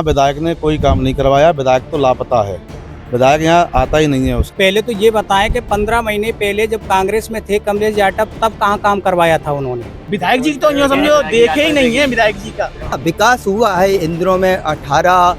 यहाँ विधायक ने कोई काम नहीं करवाया, विधायक तो लापता है, विधायक यहाँ आता ही नहीं है। उसके पहले तो ये बताएं कि 15 महीने पहले जब कांग्रेस में थे कमलेश जाटव, तब कहाँ काम करवाया था उन्होंने। विधायक जी तो समझो देखे ही नहीं है विधायक जी का। विकास हुआ है इन दिनों में, 18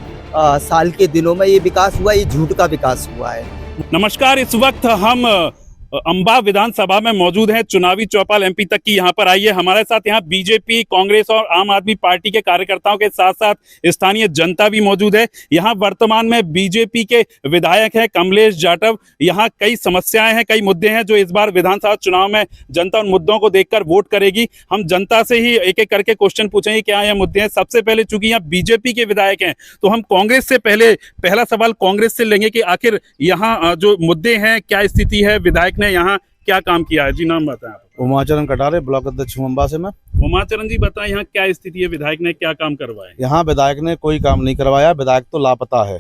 साल के दिनों में ये विकास हुआ, ये झूठ का विकास हुआ है। नमस्कार, इस वक्त हम अंबा विधानसभा में मौजूद हैं। चुनावी चौपाल एमपी तक की यहाँ पर आई है। हमारे साथ यहाँ बीजेपी, कांग्रेस और आम आदमी पार्टी के कार्यकर्ताओं के साथ साथ स्थानीय जनता भी मौजूद है। यहाँ वर्तमान में बीजेपी के विधायक हैं कमलेश जाटव। यहाँ कई समस्याएं हैं, कई मुद्दे हैं जो इस बार विधानसभा चुनाव में जनता उन मुद्दों को देखकर वोट करेगी। हम जनता से ही एक एक करके क्वेश्चन पूछेंगे क्या ये मुद्दे हैं। सबसे पहले चूंकि यहाँ बीजेपी के विधायक हैं तो हम कांग्रेस से पहला सवाल कांग्रेस से लेंगे कि आखिर यहाँ जो मुद्दे हैं, क्या स्थिति है, विधायक ने यहाँ क्या काम किया है। जी नाम बताएं आप। उमाचरण कटारे, ब्लॉक अध्यक्ष अंबा से मैं। उमाचरण जी बताएं यहाँ क्या स्थिति है, विधायक ने क्या काम करवाया। यहाँ विधायक ने कोई काम नहीं करवाया, विधायक तो लापता है,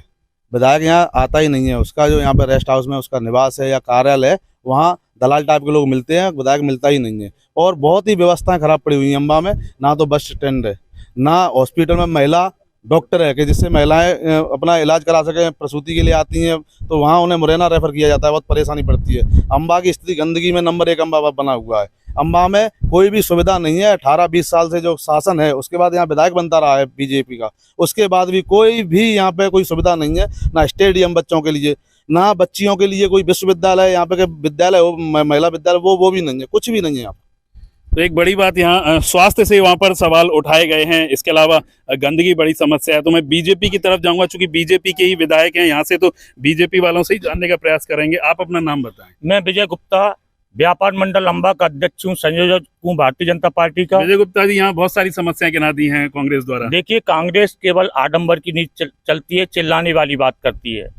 विधायक यहाँ आता ही नहीं है। उसका जो यहाँ पे रेस्ट हाउस में उसका निवास है या कार्यालय है, वहाँ दलाल टाइप के लोग मिलते हैं, विधायक मिलता ही नहीं है। और बहुत ही व्यवस्थाएं खराब पड़ी हुई है अंबा में, ना तो बस स्टैंड है, ना हॉस्पिटल में महिला डॉक्टर है कि जिससे महिलाएं अपना इलाज करा सकें। प्रसूति के लिए आती हैं तो वहाँ उन्हें मुरैना रेफर किया जाता है, बहुत परेशानी पड़ती है। अंबा की स्थिति गंदगी में नंबर 1 अंबा बना हुआ है। अंबा में कोई भी सुविधा नहीं है। 18-20 साल से जो शासन है, उसके बाद यहाँ विधायक बनता रहा है बीजेपी का, उसके बाद भी कोई भी यहाँ पे कोई सुविधा नहीं है। ना स्टेडियम बच्चों के लिए, ना बच्चियों के लिए कोई विश्वविद्यालय, यहाँ पे के विद्यालय हो, महिला विद्यालय, वो भी नहीं है, कुछ भी नहीं है यहाँ। तो एक बड़ी बात यहाँ स्वास्थ्य से वहाँ पर सवाल उठाए गए हैं। इसके अलावा गंदगी बड़ी समस्या है। तो मैं बीजेपी की तरफ जाऊंगा, चूंकि बीजेपी के ही विधायक हैं यहाँ से, तो बीजेपी वालों से ही जानने का प्रयास करेंगे। आप अपना नाम बताएं। मैं विजय गुप्ता, व्यापार मंडल अंबा का अध्यक्ष हूँ, संयोजक हूँ भारतीय जनता पार्टी का। विजय गुप्ता जी, यहाँ बहुत सारी समस्याएं गिना दी हैं कांग्रेस द्वारा। देखिए, कांग्रेस केवल आडंबर की नीति चलती है, चिल्लाने वाली बात करती है।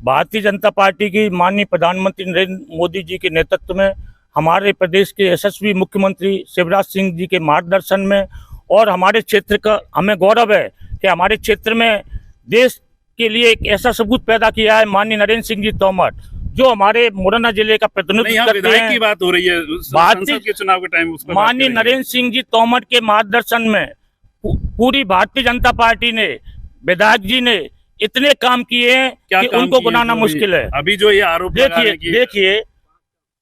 भारतीय जनता पार्टी की माननीय प्रधानमंत्री नरेंद्र मोदी जी के नेतृत्व में, हमारे प्रदेश के यशस्वी मुख्यमंत्री शिवराज सिंह जी के मार्गदर्शन में, और हमारे क्षेत्र का हमें गौरव है कि हमारे क्षेत्र में देश के लिए एक ऐसा सबूत पैदा किया है माननीय नरेंद्र सिंह जी तोमर, जो हमारे मुरैना जिले का प्रतिनिधित्व करते हैं। की बात हो रही है भारतीय के चुनाव के टाइम, माननीय नरेंद्र सिंह जी तोमर के मार्गदर्शन में पूरी भारतीय जनता पार्टी ने, विधायक जी ने इतने काम किए हैं कि उनको गिनाना मुश्किल है। अभी जो ये आरोप देखिए,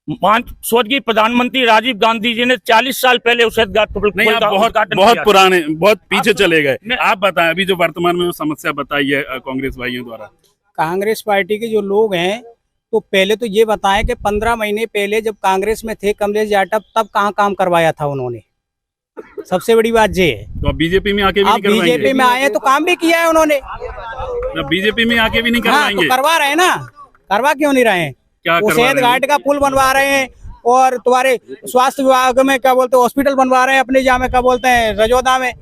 स्वर्गीय प्रधानमंत्री राजीव गांधी जी ने 40 साल पहले उस बहुत पुराने, बहुत पीछे चले गए। आप बताएं अभी जो वर्तमान में जो समस्या बताई है कांग्रेस भाइयों द्वारा। कांग्रेस पार्टी के जो लोग हैं, तो पहले तो ये बताएं कि 15 महीने पहले जब कांग्रेस में थे कमलेश जाटव, तब कहाँ काम करवाया था उन्होंने। सबसे बड़ी बात ये है। तो अब बीजेपी में आके भी नहीं करवाएंगे? बीजेपी में आए तो काम भी किया है उन्होंने। बीजेपी में आके भी नहीं करवाएंगे? तो करवा रहे हैं ना, करवा क्यों नहीं रहे हैं? शहद घाट का पुल बनवा रहे हैं, और तुम्हारे स्वास्थ्य विभाग में क्या बोलते हैं, हॉस्पिटल बनवा रहे हैं अपने जहाँ में क्या बोलते हैं रजोदा में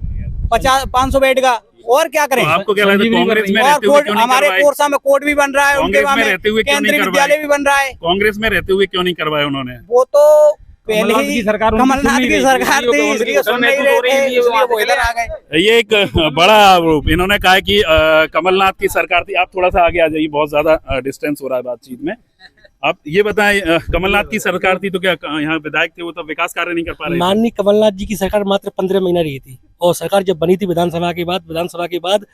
500 बेड का। और क्या करें? तो आपको क्या लगता है कांग्रेस में रहते हुए क्यों नहीं हमारे कोरसा में कोर्ट भी बन रहा है, उनके वहाँ में केंद्रीय विद्यालय भी बन रहा है। कांग्रेस में रहते हुए क्यों नहीं करवाया उन्होंने? वो तो पहले ही कमलनाथ की सरकार थी, इसलिए सुन नहीं रहे थे, इसलिए वो इधर आ गए। ये एक बड़ा आरोप इन्होंने कहा है कि कमलनाथ की सरकार थी। आप थोड़ा सा आगे आ जाइए, बहुत ज्यादा डिस्टेंस हो रहा है बातचीत में। आप ये बताएं, कमलनाथ की सरकार थी तो क्या यहाँ विधायक थे वो तो विकास कार्य नहीं कर पा रहे? माननीय कमलनाथ जी की सरकार मात्र 15 महीना रही थी, और सरकार जब बनी थी विधानसभा के बाद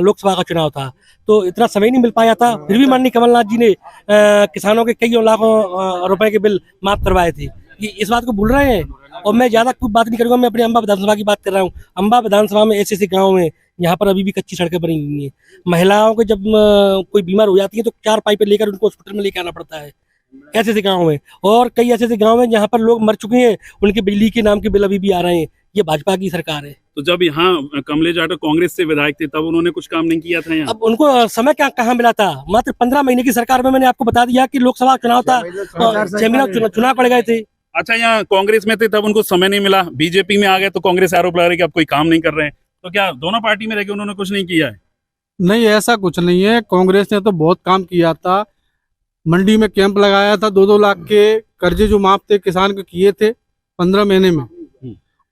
लोकसभा का चुनाव था, तो इतना समय नहीं मिल पाया था। फिर भी माननीय कमलनाथ जी ने किसानों के कई लाखों रुपए के बिल माफ करवाए थे। ये इस बात को भूल रहे हैं। और मैं ज्यादा कुछ बात नहीं करूंगा, मैं अपने अंबा विधानसभा की बात कर रहा हूँ। अंबा विधानसभा में ऐसे गाँव में यहाँ पर अभी भी कच्ची सड़कें बनी हुई हैं। महिलाओं को जब कोई बीमार हो जाती है तो 4 पाइपें लेकर उनको हॉस्पिटल में लेकर आना पड़ता है, ऐसे गाँव में। और कई ऐसे गाँव में जहाँ पर लोग मर चुके हैं, उनके बिजली के नाम के बिल अभी भी आ रहे हैं। ये भाजपा की सरकार है। तो जब यहाँ कमलेश जाटव कांग्रेस से विधायक थे तब उन्होंने कुछ काम नहीं किया था यहाँ? अब उनको समय कहाँ मिला था? मात्र 15 महीने की सरकार में मैंने आपको बता दिया कि लोकसभा चुनाव था, 6 महीने चुनाव पड़ गए थे। अच्छा, यहाँ कांग्रेस में थे तब उनको समय नहीं मिला, बीजेपी में आ गए तो कांग्रेस आरोप लगा रही है कि अब कोई काम नहीं कर रहे हैं। तो क्या दोनों पार्टी में रह के उन्होंने कुछ नहीं किया है? नहीं, ऐसा कुछ नहीं है। कांग्रेस ने तो बहुत काम किया था। मंडी में कैंप लगाया था, 2-2 लाख के कर्जे जो माफ थे किसान के किए थे 15 महीने में।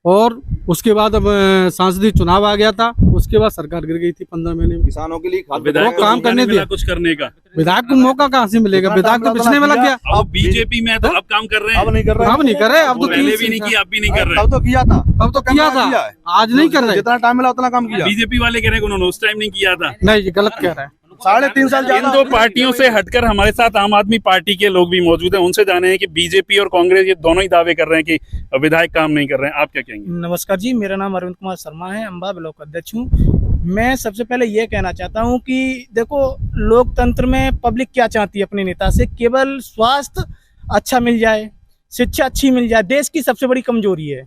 और उसके बाद अब सांसदीय चुनाव आ गया था, उसके बाद सरकार गिर गई थी 15 महीने में। किसानों के लिए विधायक वो काम को करने नहीं मिला दिया। कुछ करने का। विधायक को मौका कहाँ से मिलेगा? विधायक तो पिछले में लग गया। अब बीजेपी में है तो अब काम कर रहे हैं। अब नहीं कर रहे, अब नहीं कर रहे, अब तो पहले भी नहीं किया, अब भी नहीं कर रहे। तब तो किया था, तब तो किया था, आज नहीं कर रहे। जितना टाइम मिला उतना काम किया। बीजेपी वाले कह रहे हैं उन्होंने उस टाइम नहीं किया था। नहीं, ये गलत कह रहा है। 3.5 साल इन दो पार्टियों से हटकर हमारे साथ आम आदमी पार्टी के लोग भी मौजूद हैं, उनसे जाने हैं कि बीजेपी और कांग्रेस ये दोनों ही दावे कर रहे हैं कि विधायक काम नहीं कर रहे हैं। आप क्या कहेंगे? नमस्कार जी, मेरा नाम अरविंद कुमार शर्मा है, अम्बा ब्लॉक अध्यक्ष हूँ। मैं सबसे पहले ये कहना चाहता हूँ कि देखो, लोकतंत्र में पब्लिक क्या चाहती है अपने नेता से? केवल स्वास्थ्य अच्छा मिल जाए, शिक्षा अच्छी मिल जाए। देश की सबसे बड़ी कमजोरी है।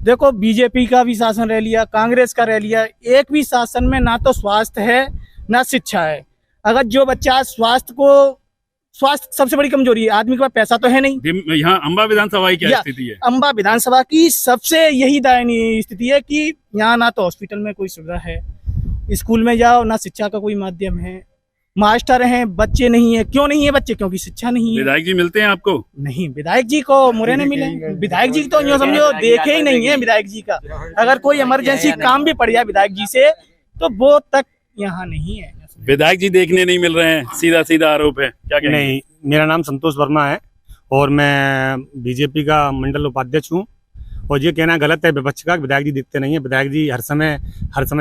देखो, बीजेपी का भी शासन रह लिया, कांग्रेस का रह लिया, एक भी शासन में ना तो स्वास्थ्य है ना शिक्षा है। अगर जो बच्चा स्वास्थ्य सबसे बड़ी कमजोरी है, आदमी के पास पैसा तो है नहीं। यहाँ अम्बा विधानसभा की क्या स्थिति है? अम्बा विधानसभा की सबसे यही दयनीय स्थिति है कि यहाँ ना तो हॉस्पिटल में कोई सुविधा है, स्कूल में जाओ ना शिक्षा का कोई माध्यम है, मास्टर हैं, बच्चे नहीं है। क्यों नहीं है बच्चे? क्योंकि शिक्षा नहीं है। विधायक जी मिलते हैं आपको? नहीं, विधायक जी को मुरैना मिले। विधायक जी तो यूँ समझो देखे ही नहीं है विधायक जी का। अगर कोई इमरजेंसी काम भी पड़ जाए विधायक जी से तो वो तक यहाँ नहीं है। विधायक जी देखने नहीं मिल रहे हैं, सीधा सीधा आरोप है। क्या कहेंगे? नहीं, मेरा नाम संतोष वर्मा है और मैं बीजेपी का मंडल उपाध्यक्ष हूँ। और ये कहना गलत है विपक्ष का, विधायक जी दिखते नहीं है। विधायक जी हर समय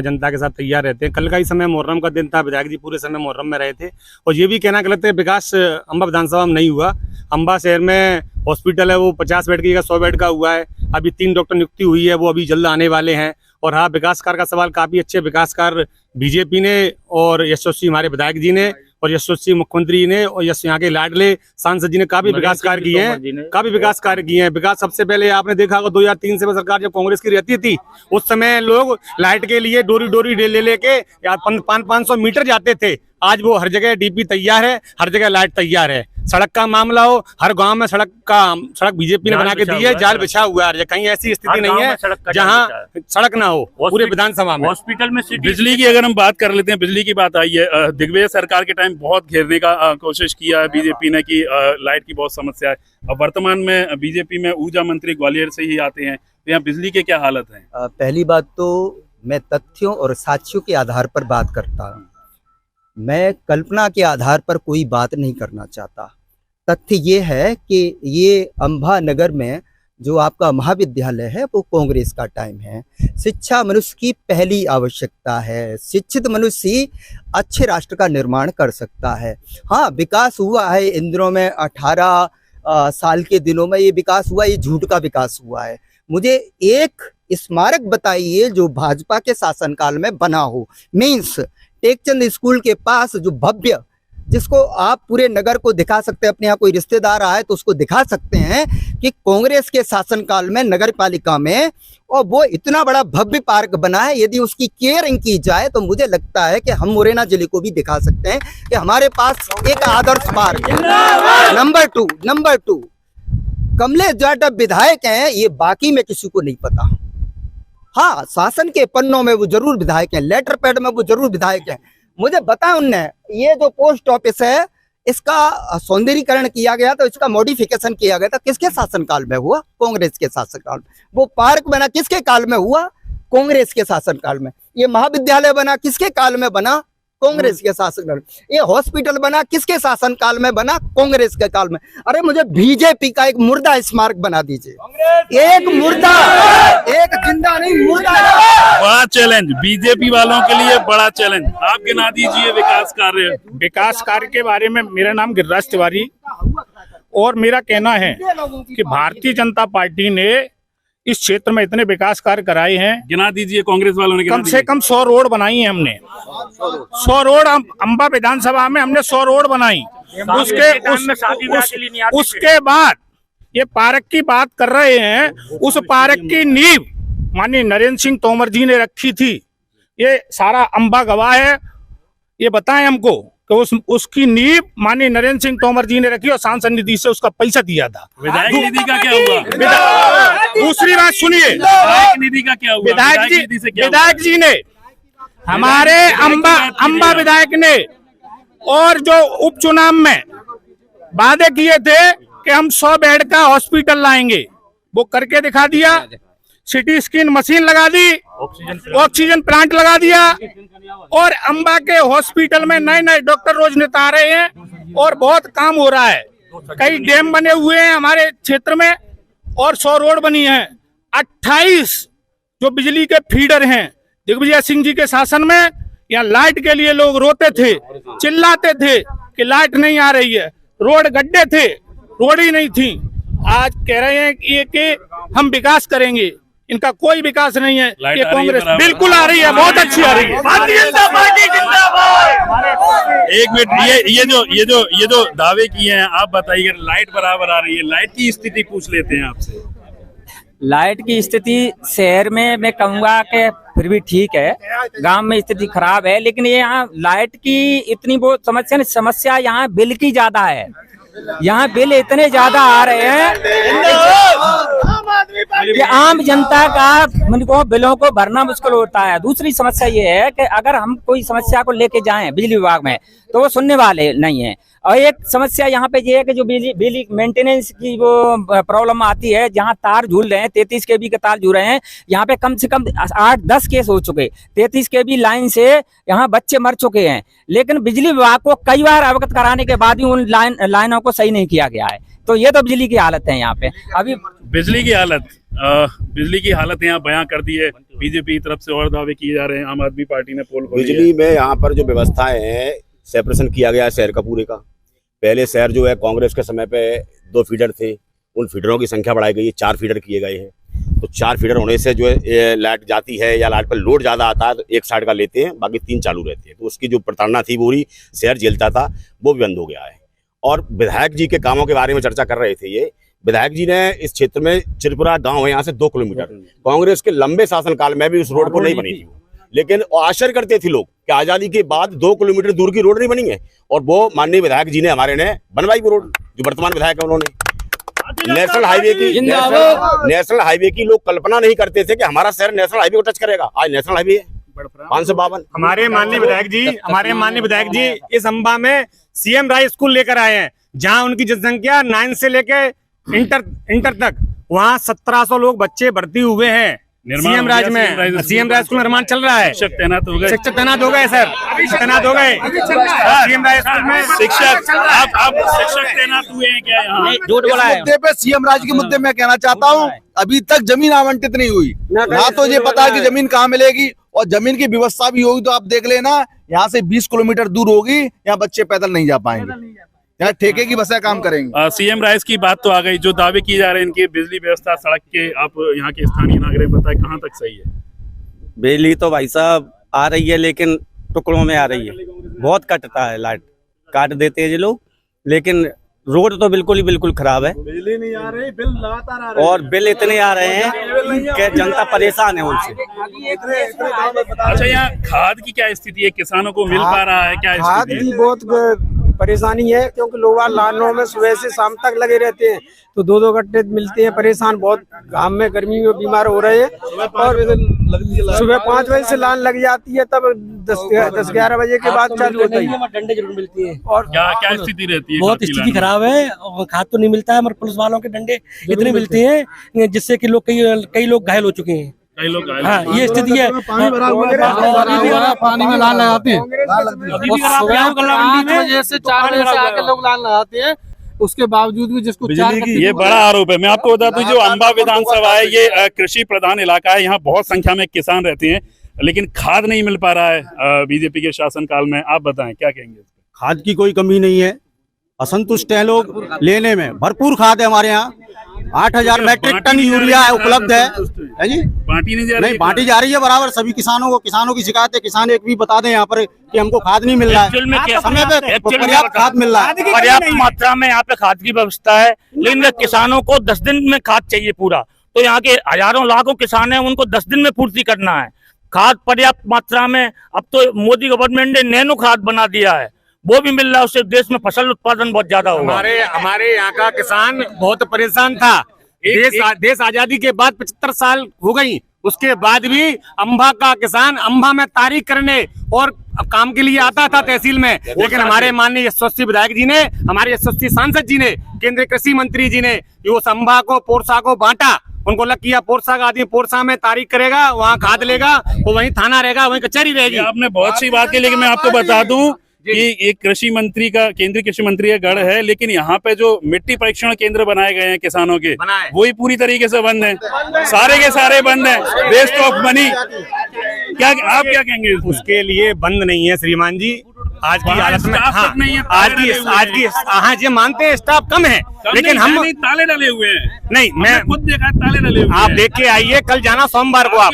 जनता के साथ तैयार रहते हैं। कल का ही समय मुहर्रम का दिन था, विधायक जी पूरे समय मुहर्रम में रहे थे। और ये भी कहना गलत है विकास अम्बा विधानसभा में नहीं हुआ। अम्बा शहर में हॉस्पिटल है, वो 50 बेड की जगह 100 बेड का हुआ है। अभी 3 डॉक्टर नियुक्ति हुई है, वो अभी जल्द आने वाले हैं। और हाँ, विकास कार्य का सवाल, काफ़ी अच्छे विकास कार्य बीजेपी ने और यशस्वी हमारे विधायक जी ने और यशस्वी मुख्यमंत्री ने और यहाँ के लाडले सांसद जी ने काफी विकास कार्य किए हैं, काफी विकास कार्य किए हैं। विकास सबसे पहले आपने देखा होगा 2003 से सरकार जब कांग्रेस की रहती थी, उस समय लोग लाइट के लिए डोरी ले लेके 500 मीटर जाते थे। आज वो हर जगह डीपी तैयार है, हर जगह लाइट तैयार है। सड़क का मामला हो, हर गांव में सड़क बीजेपी ने बना के दी है, जाल बिछा हुआ है। कहीं ऐसी स्थिति नहीं है जहां सड़क ना हो पूरे विधानसभा में। हॉस्पिटल में बिजली की अगर हम बात कर लेते हैं, बिजली की बात आई है। दिग्विजय सरकार के टाइम बहुत घेरने का कोशिश किया है बीजेपी ने कि लाइट की बहुत समस्या है। अब वर्तमान में बीजेपी में ऊर्जा मंत्री ग्वालियर से ही आते हैं, तो यहाँ बिजली के क्या हालत है? पहली बात तो मैं तथ्यों और साक्ष्यों के आधार पर बात करता हूँ, मैं कल्पना के आधार पर कोई बात नहीं करना चाहता। तथ्य ये है कि ये अम्बा नगर में जो आपका महाविद्यालय है वो कांग्रेस का टाइम है। शिक्षा मनुष्य की पहली आवश्यकता है। शिक्षित मनुष्य ही अच्छे राष्ट्र का निर्माण कर सकता है। हाँ, विकास हुआ है इन दिनों में, 18 साल के दिनों में ये विकास हुआ, ये झूठ का विकास हुआ है। मुझे एक स्मारक बताइए जो भाजपा के शासनकाल में बना हो। मीन्स टेकचंद स्कूल के पास जो भव्य, जिसको आप पूरे नगर को दिखा सकते हैं, अपने यहाँ कोई रिश्तेदार आए तो उसको दिखा सकते हैं कि कांग्रेस के शासनकाल में नगर पालिका में, और वो इतना बड़ा भव्य पार्क बना है। यदि उसकी केयरिंग की जाए तो मुझे लगता है कि हम मुरैना जिले को भी दिखा सकते हैं कि हमारे पास एक आदर्श पार्क है। नंबर टू कमलेश जाटव विधायक हैं, ये बाकी में किसी को नहीं पता। हाँ, शासन के पन्नों में वो जरूर विधायक हैं, लेटर पैड में वो जरूर विधायक हैं। मुझे बताया उनने, ये जो पोस्ट ऑफिस है इसका सौंदर्यीकरण किया गया, तो इसका मॉडिफिकेशन किया गया था, किसके शासनकाल में हुआ? कांग्रेस के शासनकाल में। वो पार्क बना किसके काल में हुआ? कांग्रेस के शासनकाल में। ये महाविद्यालय बना किसके काल में बना? कांग्रेस के शासनकाल में। ये हॉस्पिटल बना किसके शासनकाल में बना? कांग्रेस के काल में। अरे मुझे बीजेपी का एक मुर्दा स्मारक बना दीजिए, एक मुर्दा, एक जिंदा नहीं, मुर्दा। बड़ा चैलेंज बीजेपी वालों के लिए, बड़ा चैलेंज। आप गिना दीजिए विकास कार्य के बारे में। मेरा नाम गिरिराज तिवारी, और मेरा कहना है कि भारतीय जनता पार्टी ने इस क्षेत्र में इतने विकास कार्य कराए हैं। गिना दीजिए, कांग्रेस वालों ने कम से कम 100 रोड बनाई है हमने। 100 रोड अम्बा विधानसभा में हमने 100 रोड बनाई। उसके बाद ये पार्क की बात कर रहे हैं, उस पार्क की नींव माननीय नरेंद्र सिंह तोमर जी ने रखी थी। ये सारा अम्बा गवाह है। ये बताएं हमको कि उसकी नींव माननीय नरेंद्र सिंह तोमर जी ने रखी और सांसद निधि से उसका पैसा दिया था। विधायक निधि का क्या हुआ? दूसरी बात सुनिए, विधायक निधि का क्या हुआ? विधायक जी ने, हमारे अम्बा विधायक ने, और जो उपचुनाव में वादे किए थे कि हम 100 बेड का हॉस्पिटल लाएंगे, वो करके दिखा दिया। सिटी स्कैन मशीन लगा दी, ऑक्सीजन प्लांट लगा दिया, और अंबा के हॉस्पिटल में नए नए डॉक्टर रोज नित आ रहे हैं और बहुत काम हो रहा है। कई डैम बने हुए हैं हमारे क्षेत्र में और 100 रोड बनी है। 28 जो बिजली के फीडर हैं, दिग्विजय सिंह जी के शासन में यहाँ लाइट के लिए लोग रोते थे, चिल्लाते थे कि लाइट नहीं आ रही है, रोड गड्ढे थे, रोड ही नहीं थी। आज कह रहे हैं कि हम विकास करेंगे, इनका कोई विकास नहीं है। ये कांग्रेस बिल्कुल आ रही है, बहुत अच्छी आ रही है। भारतीय जनता पार्टी जिंदाबाद। एक मिनट, ये जो दावे किए हैं आप बताइए, लाइट बराबर आ रही है, लाइट की स्थिति पूछ लेते हैं आपसे। लाइट की स्थिति शहर में मैं कहूँगा कि फिर भी ठीक है, गांव में स्थिति खराब है, लेकिन ये यहाँ लाइट की इतनी वो समस्या यहाँ बिल की ज्यादा है। यहाँ बिल इतने ज्यादा आ रहे हैं कि आम जनता का बिलों को भरना मुश्किल होता है। दूसरी समस्या ये है कि अगर हम कोई समस्या को लेके जाएं बिजली विभाग में तो वो सुनने वाले नहीं है। और एक समस्या यहाँ पे ये है कि जो बिजली मेंटेनेंस की वो प्रॉब्लम आती है, जहाँ तार झूल रहे हैं 33 kV के तार झूल रहे हैं, यहाँ पे कम से कम 8-10 केस हो चुके। 33 kV लाइन से यहाँ बच्चे मर चुके हैं, लेकिन बिजली विभाग को कई बार अवगत कराने के बाद भी उन लाइनों को सही नहीं किया गया है। तो ये तो बिजली की हालत है यहाँ पे। अभी बिजली की हालत यहाँ बयां कर दी है बीजेपी की तरफ से, और दावे किए जा रहे हैं। आम आदमी पार्टी ने पोल खोली है। बिजली में यहाँ पर जो व्यवस्थाएं हैं, सेपरेशन किया गया है शहर का पूरे का। पहले शहर जो है कांग्रेस के समय पे 2 फीडर थे, उन फीडरों की संख्या बढ़ाई गई है, 4 फीडर किए गए हैं। तो 4 फीडर होने से जो है लाइट जाती है या लाइट पर लोड ज़्यादा आता है तो एक साइड का लेते हैं, बाकी 3 चालू रहते हैं। तो उसकी जो प्रताड़ना थी पूरी शहर झेलता था, वो भी बंद हो गया है। और विधायक जी के कामों के बारे में चर्चा कर रहे थे। ये विधायक जी ने इस क्षेत्र में चिरपुरा गांव है यहाँ से 2 किलोमीटर, कांग्रेस के लंबे शासनकाल में भी उस रोड को नहीं बनी थी, लेकिन आश्चर्य करते थे लोग कि आजादी के बाद 2 किलोमीटर दूर की रोड नहीं बनी है। और वो माननीय विधायक जी ने हमारे ने बनवाई वो रोड, जो वर्तमान विधायक है उन्होंने। नेशनल हाईवे की लोग कल्पना नहीं करते थे कि हमारा शहर नेशनल हाईवे को टच करेगा। आज नेशनल हाईवे है 552। हमारे माननीय विधायक जी इस अंबा में सीएम राय स्कूल लेकर आए हैं, जहां उनकी जनसंख्या 9 से लेके इंटर तक, वहाँ 1700 लोग बच्चे भर्ती हुए हैं। सीएम राज में सीएम राज स्कूल निर्माण चल रहा है। शिक्षक तैनात हो गए, सर, तैनात हो गए सीएम राज स्कूल में। शिक्षक आप शिक्षक तैनात हुए हैं क्या यहाँ? मुद्दे पे सीएम राज के मुद्दे में कहना चाहता हूँ, अभी तक जमीन आवंटित नहीं हुई, ना तो ये पता है कि जमीन कहाँ मिलेगी, और जमीन की व्यवस्था भी होगी तो आप देख लेना, यहाँ से 20 किलोमीटर दूर होगी, यहाँ बच्चे पैदल नहीं जा पाएंगे, यहाँ ठेके की बसें काम करेंगे। सीएम राइस की बात तो आ गई, जो दावे किए जा रहे हैं इनकी बिजली व्यवस्था सड़क के, आप यहाँ के स्थानीय नागरिक बताएं कहाँ तक सही है? बिजली तो भाई साहब आ रही है, लेकिन टुकड़ों में आ रही है, बहुत कटता है, लाइट काट देते हैं ये लोग। लेकिन रोड तो बिल्कुल खराब है, बिजली नहीं आ रही, बिल लगातार आ रहे हैं, और बिल इतने आ रहे हैं कि जनता परेशान है उनसे। अच्छा, यहाँ खाद की क्या स्थिति है? किसानों को मिल पा रहा है क्या? खाद की बहुत परेशानी है, क्योंकि लोग लाइनों में सुबह से शाम तक लगे रहते हैं, तो 2-2 गट्टे मिलते हैं, परेशान बहुत गांव में गर्मी में बीमार हो रहे हैं। और सुबह 5 बजे से लाइन लग जाती है, तब 10-11 बजे के बाद चालू होती है। डंडे जरूर मिलती है। और क्या स्थिति रहती है? बहुत स्थिति खराब है, खाद तो नहीं मिलता है, मगर पुलिस वालों के डंडे इतने मिलते हैं जिससे कि लोग कई लोग घायल हो चुके हैं। कई लोग हाँ, ये स्थिति है। पानी भरा हुआ है, पानी में लाइन लगाते हैं, 5 बजे से 4 बजे से आके लोग लाइन लगाते हैं, उसके बावजूद भी जिसको ये बड़ा आरोप है। मैं आपको बता दूं, जो अंबा विधानसभा है ये कृषि प्रधान इलाका है, यहाँ बहुत संख्या में किसान रहते हैं, लेकिन खाद नहीं मिल पा रहा है बीजेपी के शासनकाल में। आप बताएं क्या कहेंगे? खाद की कोई कमी नहीं है, असंतुष्ट है लोग लेने में, भरपूर खाद है हमारे यहाँ। 8000 मैट्रिक टन यूरिया उपलब्ध है जी। बांटी नहीं बांटी जा रही है बराबर सभी किसानों को। किसानों की शिकायत है, किसान एक भी बता दें यहाँ पर कि हमको खाद नहीं मिल रहा है, समय पे पर्याप्त खाद मिल रहा है, पर्याप्त मात्रा में यहाँ पे खाद की व्यवस्था है, लेकिन किसानों को 10 दिन में खाद चाहिए पूरा। तो यहाँ के हजारों लाखों किसान हैं, उनको 10 दिन में पूर्ति करना है खाद पर्याप्त मात्रा में। अब तो मोदी गवर्नमेंट ने नैनो खाद बना दिया है, वो भी मिल रहा है, उससे देश में फसल उत्पादन बहुत ज्यादा होगा। हमारे यहाँ का किसान बहुत परेशान था। देश आजादी के बाद 75 साल हो गई, उसके बाद भी अंबा का किसान अंबा में तारीख करने और काम के लिए आता था तहसील में, लेकिन हमारे माननीय यशस्वी विधायक जी ने, हमारे यशस्वी सांसद जी ने, केंद्रीय कृषि मंत्री जी ने उस अंबा को, पोरसा को बांटा, उनको लग किया पोरसा का आदमी पोरसा में तारीख करेगा, वहाँ खाद लेगा, वो वहीं थाना रहेगा, वहीं कचहरी रहेगी। आपने बहुत सी बात की, लेकिन मैं आपको बता दूं कि एक कृषि मंत्री का, केंद्रीय कृषि मंत्री का गढ़ है, लेकिन यहाँ पे जो मिट्टी परीक्षण केंद्र बनाए गए हैं किसानों के, वही पूरी तरीके से बंद है, सारे के सारे बंद है, वेस्ट ऑफ मनी। क्या आप क्या कहेंगे? उसके लिए बंद नहीं है श्रीमान जी, आज की हालत में। हाँ, आज की हाँ जी, मानते हैं स्टाफ कम है, लेकिन हम ताले डले हुए हैं। नहीं, मैं खुद देखा ताले डले हुए हैं। आप देख के आइए, कल जाना सोमवार को, आप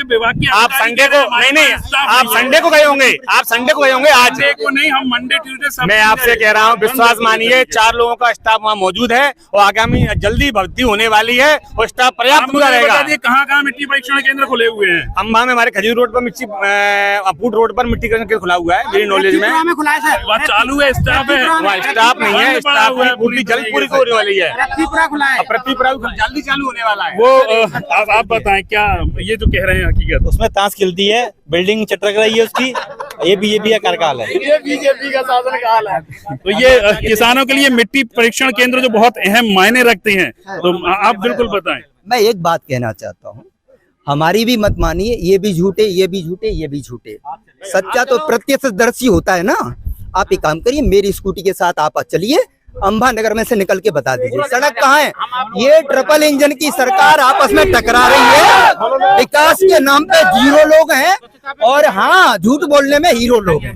संडे को नहीं, आप संडे को गए होंगे, आप संडे को गए होंगे, आज को नहीं, हम मंडे ट्यूसडे। मैं आपसे कह रहा हूँ, विश्वास मानिए, 4 लोगों का स्टाफ वहाँ मौजूद है और आगामी जल्दी भर्ती होने वाली है और स्टाफ पर्याप्त पूरा रहेगा। कहाँ मिट्टी परीक्षण केंद्र खुले हुए हैं? अम्बा में हमारे खजूर रोड पर अपूट रोड पर मिट्टी केंद्र खुला हुआ है, मेरी नॉलेज में चालू है, स्टाफ है, स्टाफ नहीं है, स्टाफ पूरी जल्द पूरी होने वाली है, पृथ्वीपुरा जल्दी चालू होने वाला है। वो आप बताएं, क्या ये जो कह रहे हैं हकीकत? उसमें ताश खिलती है, बिल्डिंग चटक रही है उसकी, ये बीजेपी का कार्यकाल है, ये बीजेपी का शासनकाल है। तो ये किसानों के लिए मिट्टी परीक्षण केंद्र जो बहुत अहम मायने रखते हैं, तो आप बिल्कुल बताएं। मैं एक बात कहना चाहता हूँ, हमारी भी मत मानिए, ये भी झूठे, ये भी झूठे, ये भी झूठे, सच्चा तो प्रत्यक्षदर्शी होता है ना। आप एक काम करिए, मेरी स्कूटी के साथ आप चलिए, अंबा नगर में से निकल के बता दीजिए सड़क कहाँ है। ये ट्रिपल इंजन की सरकार आपस में टकरा रही है, विकास के नाम पे जीरो लोग हैं और हाँ, झूठ बोलने में हीरो लोग हैं।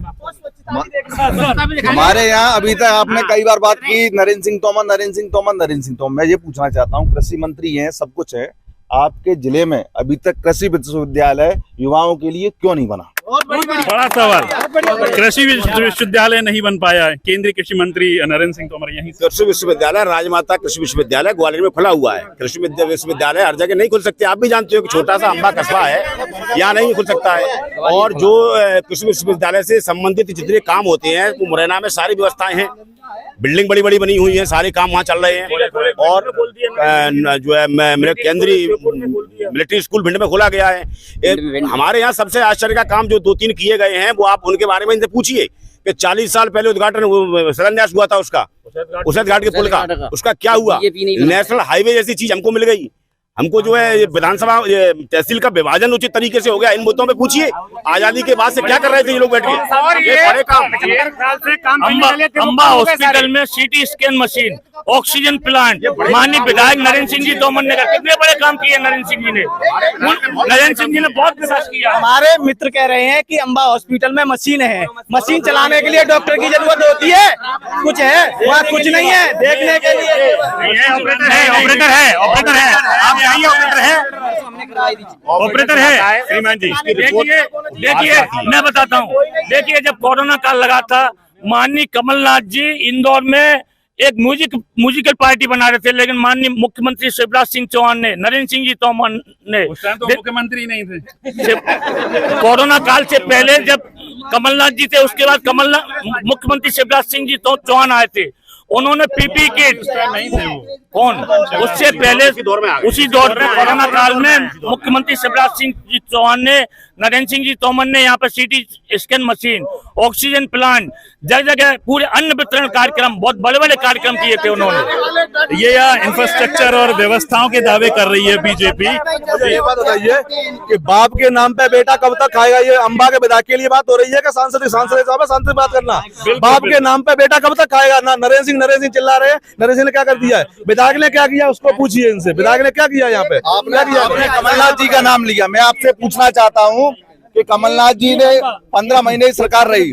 हमारे यहाँ अभी तक आपने कई बार बात की नरेंद्र सिंह तोमर। मैं ये पूछना चाहता हूँ, कृषि मंत्री हैं, सब कुछ है, आपके जिले में अभी तक कृषि विश्वविद्यालय युवाओं के लिए क्यों नहीं बना? बड़ा सवाल। कृषि विश्वविद्यालय नहीं बन पाया है। केंद्रीय कृषि मंत्री नरेंद्र सिंह तोमर यहीं। कृषि विश्वविद्यालय, राजमाता कृषि विश्वविद्यालय ग्वालियर में खुला हुआ है। कृषि विश्वविद्यालय हर जगह नहीं खुल सकते, आप भी जानते हो कि छोटा सा अम्बा कस्बा है, यहाँ नहीं खुल सकता है। और जो कृषि विश्वविद्यालय से संबंधित जितने काम होते हैं, वो मुरैना में सारी व्यवस्थाएं हैं, बिल्डिंग बड़ी बड़ी बनी हुई है, सारे काम वहाँ चल रहे हैं। और जो है मेरे केंद्रीय मिलिट्री स्कूल भिंड में खोला गया है। हमारे यहाँ सबसे आश्चर्य का काम जो 2-3 किए गए हैं, वो आप उनके बारे में इनसे पूछिए कि 40 साल पहले उद्घाटन शिलान्यास हुआ था उसका, उसैद घाट के पुल का, उसका क्या हुआ? नेशनल हाईवे जैसी चीज हमको मिल गई। हमको जो है विधानसभा तहसील का विभाजन उचित तरीके से हो गया। इन मुद्दों पे पूछिए, आजादी के बाद से क्या कर रहे थे ये लोग बैठ के? ये बड़े काम। अम्बा हॉस्पिटल में CT scan machine, oxygen plant, माननीय विधायक नरेंद्र सिंह जी तोमर ने कितने बड़े काम किए नरेंद्र सिंह जी ने। नरेंद्र सिंह जी ने बहुत विकास किया। हमारे मित्र कह रहे हैं कि अम्बा हॉस्पिटल में मशीन है, मशीन चलाने के लिए डॉक्टर की जरूरत होती है, कुछ है वहाँ कुछ नहीं है देखने के लिए। ऑपरेटर है, आप आइए, ऑपरेटर है श्रीमान जी। देखिए मैं बताता हूँ, देखिए जब कोरोना काल लगा था, माननीय कमलनाथ जी इंदौर में एक म्यूजिकल पार्टी बना रहे थे, लेकिन माननीय मुख्यमंत्री शिवराज सिंह चौहान ने, नरेंद्र सिंह जी तोमर ने, उस टाइम तो मुख्यमंत्री नहीं थे, कोरोना काल से पहले जब कमलनाथ जी थे, उसके बाद मुख्यमंत्री शिवराज सिंह जी चौहान आए थे, उन्होंने पीपी किट नहीं थे वो। कौन उससे पहले उसी दौर में कोरोना काल में मुख्यमंत्री शिवराज सिंह जी चौहान ने, नरेंद्र सिंह जी तोमर ने यहाँ पर CT scan machine, oxygen plant, जगह जगह पूरे अन्न वितरण कार्यक्रम, बहुत बड़े बड़े कार्यक्रम किए थे उन्होंने। ये यहाँ इंफ्रास्ट्रक्चर और व्यवस्थाओं के दावे कर रही है बीजेपी। ये बात बताइए कि बाप के नाम पे बेटा कब तक खाएगा? ये अम्बा के विधायक के लिए बात हो रही है कि सांसद साहब सांसद बात करना? बाप के नाम पे बेटा कब तक खाएगा? ना नरेंद्र सिंह चिल्ला रहे हैं, नरेंद्र सिंह ने क्या कर दिया है? विधायक ने क्या किया उसको पूछिए इनसे, विधायक ने क्या किया यहाँ पे? आपने कमलनाथ जी का नाम लिया, मैं आपसे पूछना चाहता हूँ कि कमलनाथ जी ने 15 महीने की सरकार रही,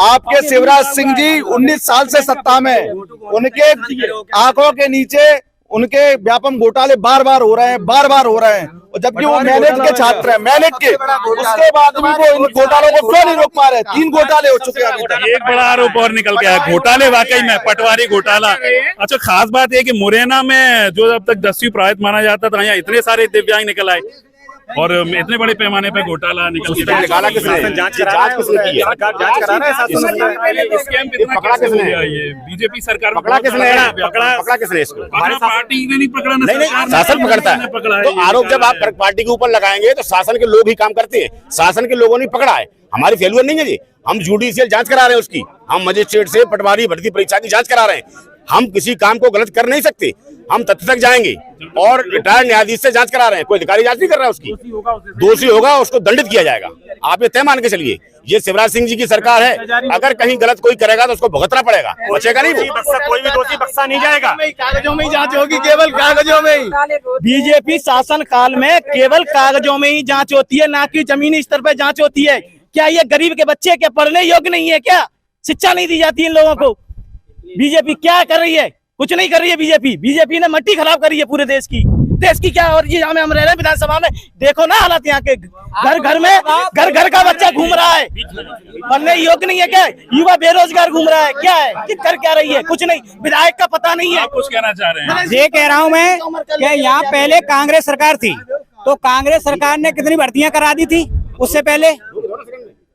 आपके शिवराज सिंह जी 19 साल से सत्ता में, उनके आंखों के नीचे उनके व्यापम घोटाले बार बार हो रहे हैं, और जबकि वो मेरिट के छात्र हैं, मेरिट के, उसके बाद भी वो इन घोटालों को क्यों नहीं रोक पा रहे? 3 घोटाले हो चुके हैं। एक बड़ा आरोप और निकल के आया, घोटाले वाकई में पटवारी घोटाला। अच्छा, खास बात है कि मुरैना में जो अब तक 10वीं प्रायत माना जाता था, यहाँ इतने सारे दिव्यांग निकल आए और इतने बड़े पैमाने पे घोटाला निकल के निकाला किसने? जांच किसने की है? जांच करा रहा है स्कैम कितना किसने किया? ये बीजेपी सरकार पकड़ा किसने इसको? पार्टी ने नहीं पकड़ा, नहीं, शासन पकड़ता है। तो आरोप जब आप पार्टी के ऊपर लगाएंगे तो शासन के लोग ही काम करते हैं, शासन के लोगों ने पकड़ा है, हमारी फेल्यूर नहीं है जी। हम जुडिशियल जांच करा रहे हैं उसकी, हम मजिस्ट्रेट से पटवारी भर्ती परीक्षा की जांच करा रहे हैं। हम किसी काम को गलत कर नहीं सकते। हम तथ्य तक जाएंगे और रिटायर्ड न्यायाधीश से जांच करा रहे हैं, कोई अधिकारी जांच नहीं कर रहा है उसकी। दोषी होगा उसको दंडित किया जाएगा। आप ये तय मान के चलिए, ये शिवराज सिंह जी की सरकार है, अगर कहीं गलत कोई करेगा तो उसको भुगतना पड़ेगा, बचेगा नहीं वो। कोई भी दोषी बख्शा नहीं जाएगा। कागजों में ही जांच होगी, केवल कागजों में ही। बीजेपी शासन काल में केवल कागजों में ही जांच होती है, ना कि जमीनी स्तर पर जांच होती है। क्या ये गरीब के बच्चे क्या पढ़ने योग्य नहीं है? क्या शिक्षा नहीं दी जाती इन लोगों को? बीजेपी क्या कर रही है? कुछ नहीं कर रही है बीजेपी। बीजेपी ने मट्टी खराब करी है पूरे देश की क्या। और ये हम रह रहे हैं विधानसभा में, देखो ना हालत यहाँ के। घर घर का बच्चा घूम रहा है, पढ़ने योग्य नहीं है क्या? युवा बेरोजगार घूम रहा है, क्या है कि कर क्या रही है? कुछ नहीं, विधायक का पता नहीं है। कुछ कहना चाह रहे हैं? ये कह रहा हूँ मैं कि यहाँ पहले कांग्रेस सरकार थी, तो कांग्रेस सरकार ने कितनी भर्तियां करा दी थी? उससे पहले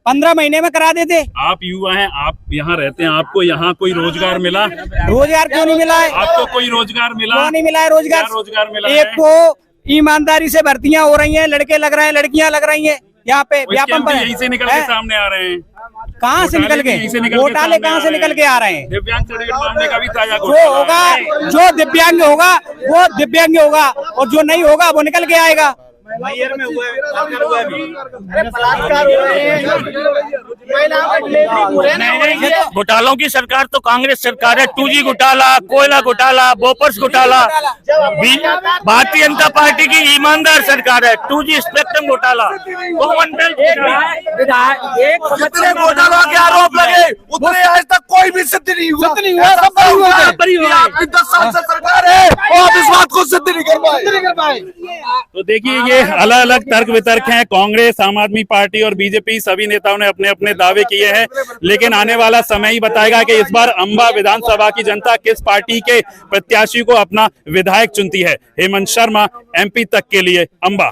15 महीने में करा देते। आप युवा हैं, आप यहाँ रहते हैं, आपको यहाँ कोई रोजगार मिला? रोजगार क्यों नहीं मिला है? आपको कोई रोजगार मिला? क्यों नहीं मिला है रोजगार? रोजगार मिला? एक तो ईमानदारी से भर्तियां हो रही हैं, लड़के लग रहे हैं, लड़कियां लग रही हैं यहाँ पे व्यापम पर। यहीं से निकल के सामने आ रहे हैं। कहाँ से निकल के? घोटाले कहाँ से निकल के आ रहे हैं? दिव्यांग सर्टिफिकेट मांगने का भी ताजा जो होगा, जो दिव्यांग होगा वो दिव्यांग होगा, और जो नहीं होगा वो निकल के आएगा। मैयर में हुआ घोटालों की सरकार तो कांग्रेस सरकार है। 2G घोटाला, कोयला घोटाला, बोपर्स घोटाला। भारतीय जनता पार्टी की ईमानदार सरकार है। 2G स्पेक्ट्रम घोटाला, कॉमनवेल्थ जितने घोटालों के आरोप लगे उतने आज तक कोई भी सिद्ध नहीं हुआ। आपकी 10 साल से सरकार है और आप इस बात को सिद्ध नहीं कर पाए। तो देखिए, ये अलग अलग तर्क वितर्क हैं। कांग्रेस, आम आदमी पार्टी और बीजेपी सभी नेताओं ने अपने अपने दावे किए हैं, लेकिन आने वाला समय ही बताएगा कि इस बार अंबा विधानसभा की जनता किस पार्टी के प्रत्याशी को अपना विधायक चुनती है। हेमंत शर्मा, MP तक के लिए अंबा।